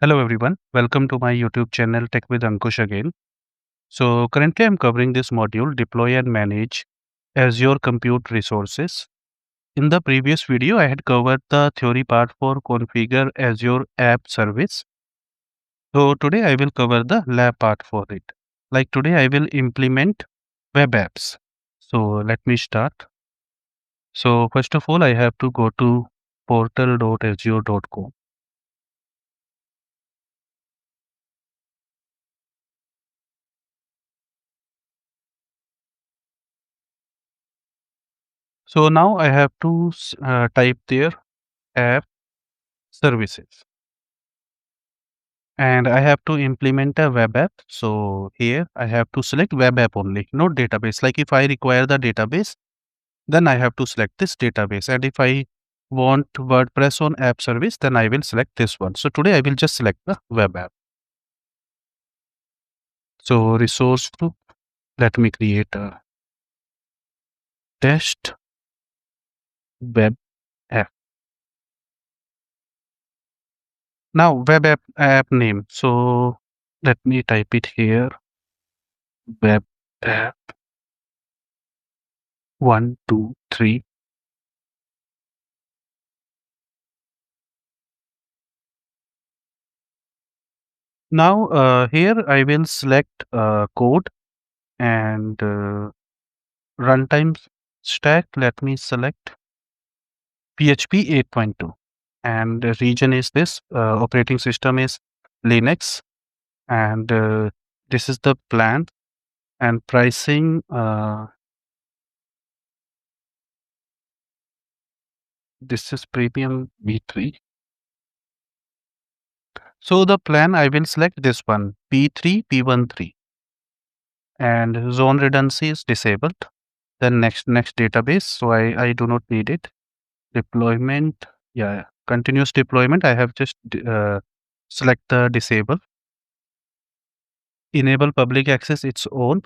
Hello everyone, welcome to my YouTube channel Tech with Ankush again. So currently I'm covering this module deploy and manage Azure compute resources. In the previous video I had covered the theory part for configure Azure App Service. So today I will cover the lab part for it. Like today I will implement web apps. So let me start. So first of all I have to go to portal.azure.com. So now I have to type there app services and I have to implement a web app. So here I have to select web app only, not database. Like if I require the database, then I have to select this database. And if I want WordPress on app service, then I will select this one. So today I will just select the web app. So resource group, let me create a test web app. Now web app name. So let me type it here. Web app 123. Now here I will select code and runtime stack. Let me select PHP 8.2 and the region is this. Operating system is Linux and this is the plan and pricing. This is premium V3. So the plan I will select this one P3 P13 and zone redundancy is disabled. Then next database. So I do not need it. Deployment, yeah, continuous deployment. I have just select the disable. Enable public access its own.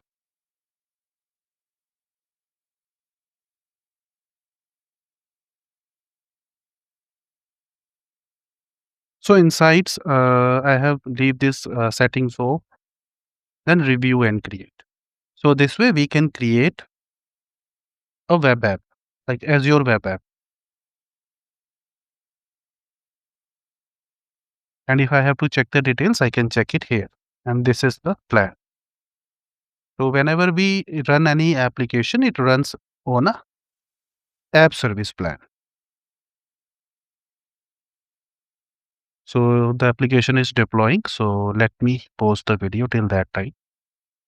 So inside, I have leave this settings off, then review and create. So this way we can create a web app, like Azure Web App. And if I have to check the details, I can check it here. And this is the plan. So whenever we run any application, it runs on a app service plan. So the application is deploying. So let me pause the video till that time.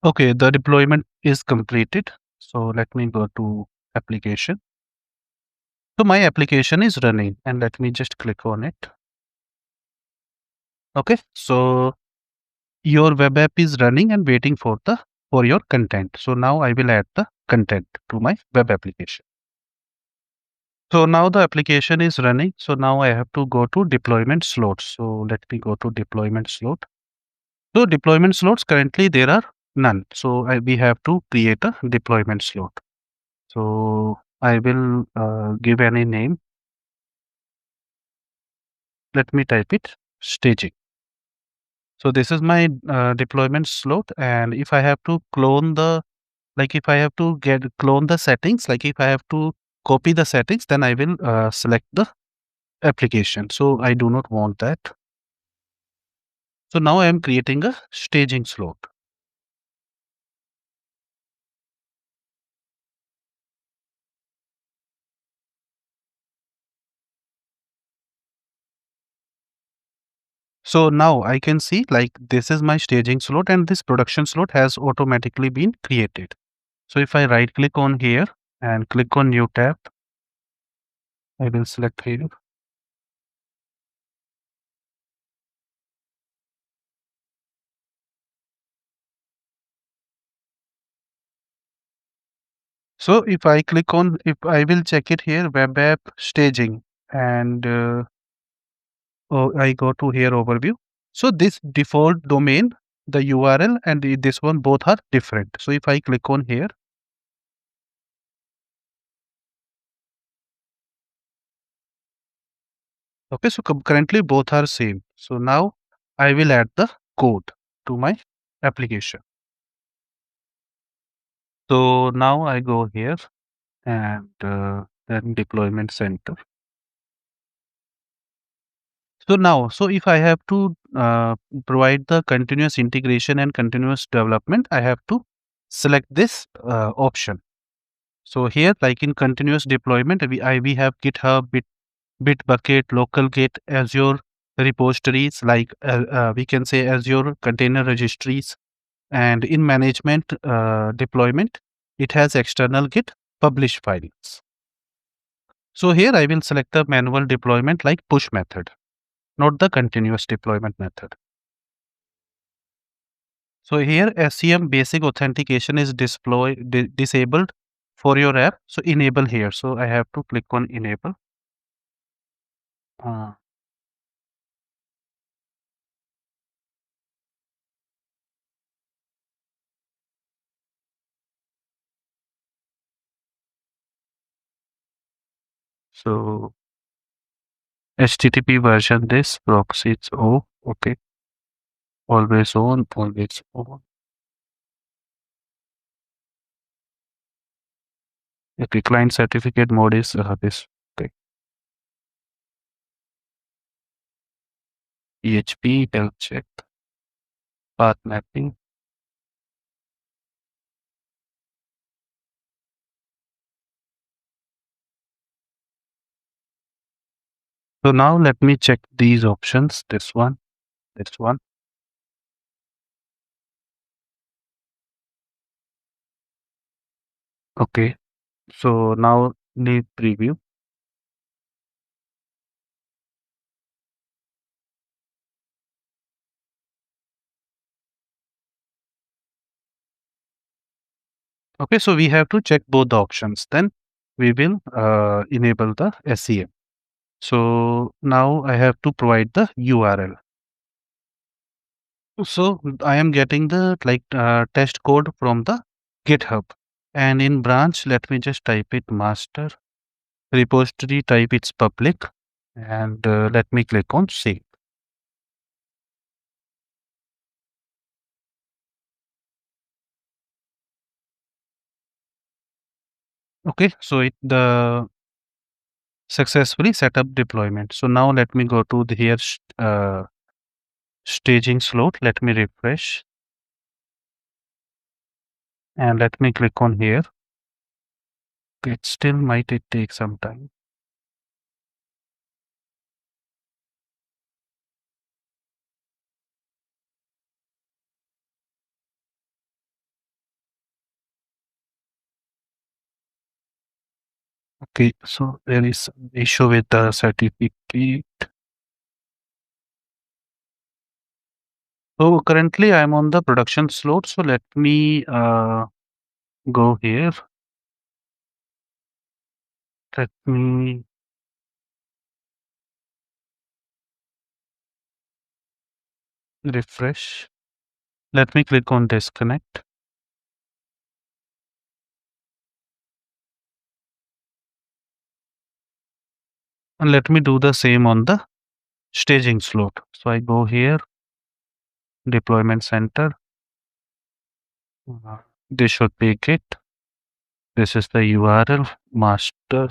Okay, the deployment is completed. So let me go to application. So my application is running and let me just click on it. Okay, so your web app is running and waiting for your content. So now I will add the content to my web application. So now the application is running. So now I have to go to deployment slots. So let me go to deployment slot. So deployment slots currently there are none. So we have to create a deployment slot. So I will give any name. Let me type it staging. So this is my deployment slot. And if I have to clone if I have to clone the settings, like if I have to copy the settings, then I will select the application. So I do not want that. So now I am creating a staging slot. So now I can see like this is my staging slot and this production slot has automatically been created. So if I right click on here and click on new tab, I will select here. So if I click on, if I will check it here, web app staging and I go to here overview. So this default domain, the URL and this one both are different. So if I click on here, okay, so currently both are same. So now I will add the code to my application. So now I go here and then deployment center. So now, so if I have to provide the continuous integration and continuous development, I have to select this option. So here, like in continuous deployment, we have GitHub, Bitbucket, local Git, Azure repositories, like we can say Azure container registries, and in management deployment, it has external Git publish files. So here I will select the manual deployment like push method, not the continuous deployment method. So here SCM basic authentication is disabled for your app. So enable here. So I have to click on enable. Uh, so HTTP version this proxy is O. Okay. Always on, always on. Okay. Client certificate mode is this. Okay. PHP health check, path mapping. So now let me check these options. This one, this one. Okay. So now need preview. Okay. So we have to check both the options. Then we will enable the SEM. So now I have to provide the URL. So I am getting the test code from the GitHub, and in branch, let me just type it master repository, type it's public, and let me click on save. Okay, so the successfully set up deployment. So now let me go to the here staging slot. Let me refresh and let me click on here. It still might take some time. Okay, so there is some issue with the certificate. So currently I'm on the production slot. So let me go here. Let me refresh. Let me click on disconnect. And let me do the same on the staging slot. So I go here, deployment center. This should be Git. This is the URL, master,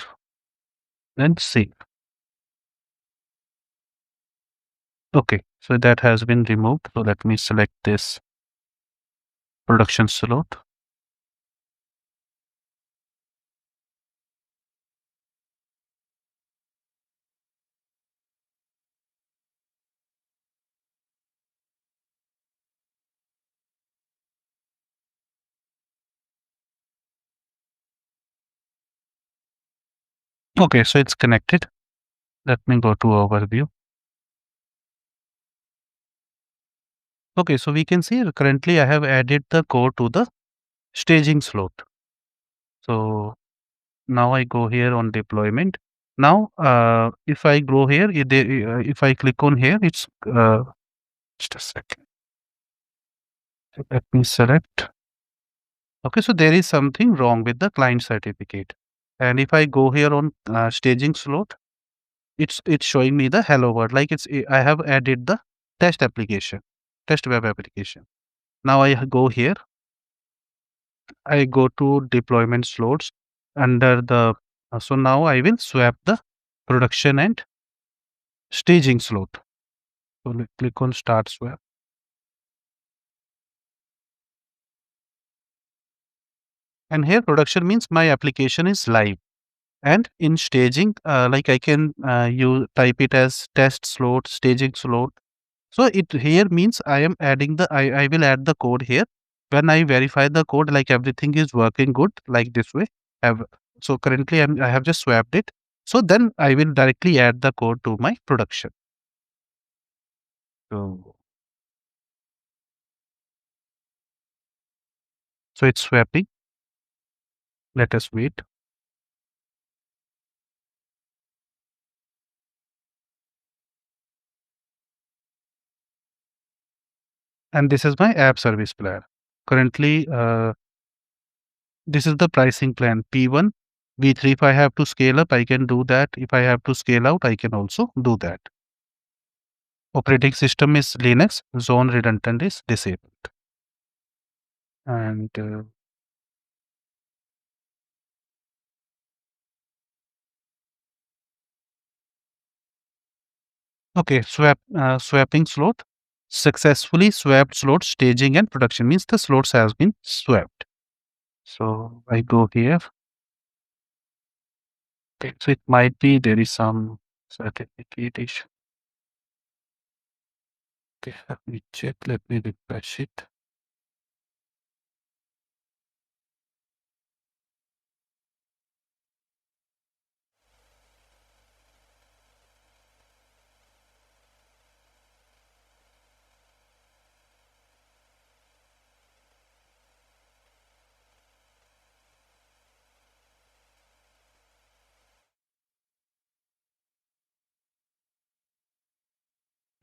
then save. Okay, so that has been removed. So let me select this production slot. Okay, so it's connected. Let me go to overview. Okay, so we can see currently I have added the code to the staging slot. So now I go here on deployment. Now, if I go here, if I click on here, it's just a second. Let me select. Okay, so there is something wrong with the client certificate. And if I go here on staging slot, it's showing me the hello world. Like I have added the test application, test web application. Now I go here, I go to deployment slots under the, so now I will swap the production and staging slot. So click on start swap. And here production means my application is live. And in staging, like I can you type it as test slot, staging slot. So it here means I am adding I will add the code here. When I verify the code, like everything is working good, like this way. Have, so currently I have just swapped it. So then I will directly add the code to my production. So, so it's swapping. Let us wait. And this is my app service plan. Currently, this is the pricing plan P1, V3. If I have to scale up, I can do that. If I have to scale out, I can also do that. Operating system is Linux. Zone redundant is disabled. And okay, swapping slot. Successfully swapped slot staging and production means the slots has been swapped. So I go here. Okay, so it might be there is some certificate issue. Okay, let me check. Let me refresh it.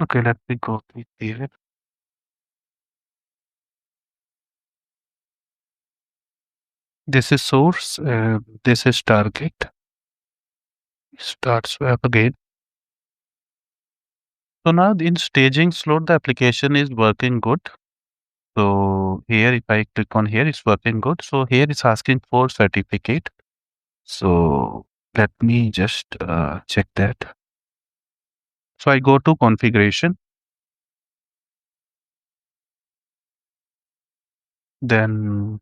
Okay, let me go here. This is source. This is target. Start swap again. So now in staging slot, the application is working good. So here, if I click on here, it's working good. So here it's asking for certificate. So let me just check that. So I go to configuration. Then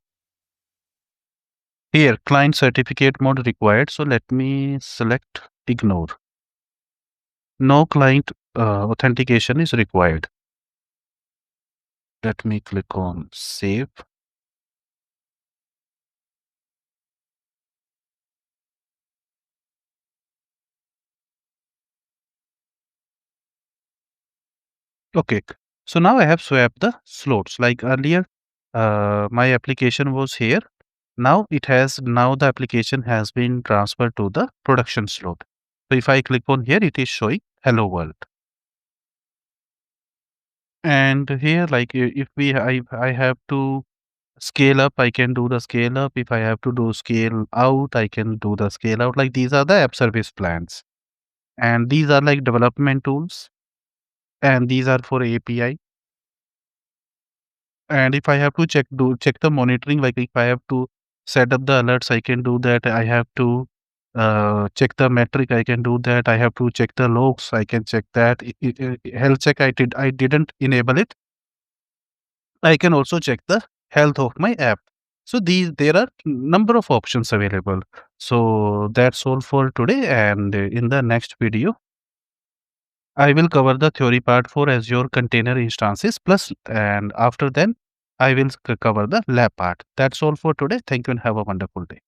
here, client certificate mode required. So let me select ignore. No client authentication is required. Let me click on save. Okay. So now I have swapped the slots. Like earlier, my application was here. Now the application has been transferred to the production slot. So if I click on here, it is showing hello world. And here, like if I have to scale up, I can do the scale up. If I have to do scale out, I can do the scale out. Like these are the app service plans. And these are like development tools. And these are for API. And if I have to check the monitoring, like if I have to set up the alerts, I can do that. I have to check the metric, I can do that. I have to check the logs, I can check that. Health check, I didn't enable it. I can also check the health of my app. So there are number of options available. So that's all for today. And in the next video, I will cover the theory part for Azure container instances plus, and after then I will cover the lab part. That's all for today. Thank you and have a wonderful day.